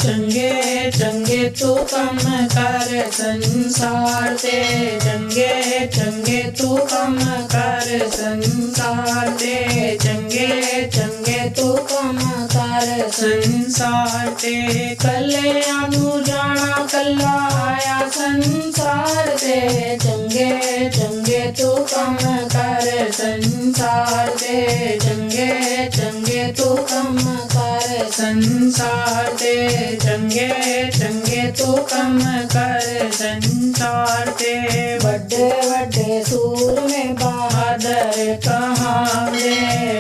चंगे चंगे तू कम कर संसार ते, चंगे चंगे तू कम कर संसार ते, चंगे चंगे तू कम कर संसार ते। कलियां नू जाना कल्ला आया संसार ते, चंगे चंगे तू कम कर संसार ते, चंगे चंगे तू कम कर संसार ते, चंगे चंगे तू कम कर संसार ते। बड़े बड़े सूर में बहादुर कहाँ रे,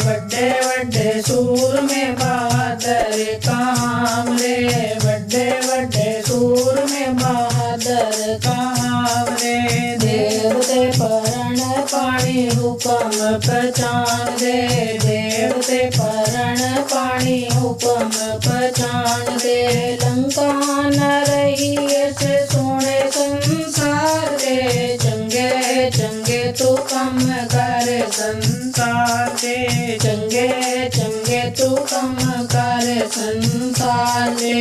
बड़े बड़े सूर में बहादुर कहाँ रे, बड़े बड़े सूर में बहादुर कहाँ रे। देवते परण पानी हुक्म पहचान दे, देवते परण पानी हुक्म पहचान दे। लंका न रही ऐसे सोने संसार दे, चंगे चंगे तू कम कर संसार दे, चंगे चंगे तू कम कर संसार दे।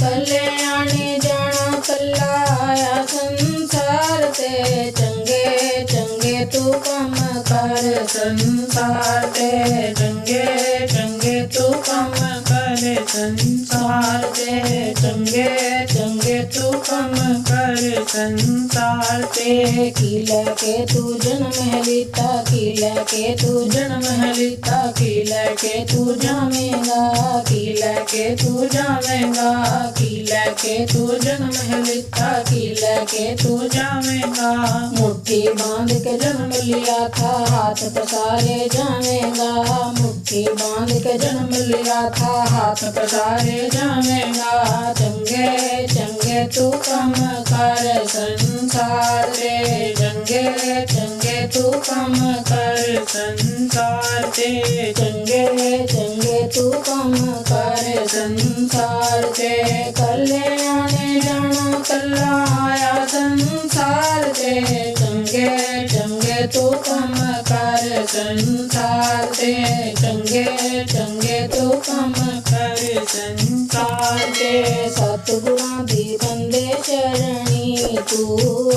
कल्याणी जाना कल्ला आया संसार ते, चंगे चंगे तू कम कर संसार ते, चंगे चंगे तू कम कर संसार ते, चंगे चंगे तू कम कर संसार ते। किला के तू जन्म लिता, किला के तू जन्म लिता, किला के तू जावेगा, किला के तू जावेगा, किला के तू जन्म लिता, किला के तू जावेगा। मुट्ठी बांध के जन्म लिया था, हाथ पसारे जावेगा, मुट्ठी बांध के जन्म लिया था, हाथ पसारे जावेगा। चंगे चंगे तू कम कर संसार ते, चंगे चंगे तू कम कर संसार ते, चंगे चंगे तू कम कर संसार ते। कल्याणी जाना कल्ला आया संसार ते, चंगे चंगे तू कम कर संसार ते, चंगे चंगे तू कम कर संसार ते। सतगुणां दी बंदे शरणी तू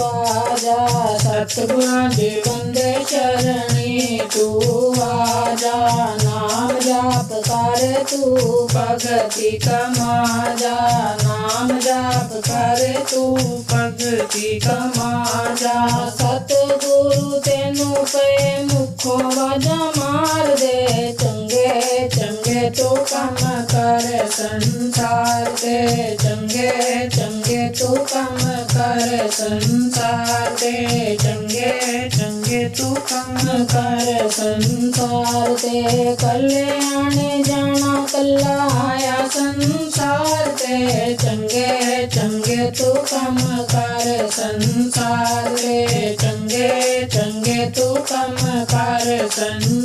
आजा, सतगुणां दी बंदे शरणी तू आजा। नाम जाप कर तू भगति कमा जा, नाम जाप कर तू भगति कमा जा। सतगुरु तेनू पे मुखों वाजा मार दे, चंगे चंगे तू कम कर संसार ते, चंगे चंगे तू कम कर संसार ते, चंगे चंगे तू कम कर संसार ते। कल्याणी जाना कल्ला आया संसार ते, चंगे चंगे तू कम कर संसार ते, चंगे चंगे तू कम कर संसार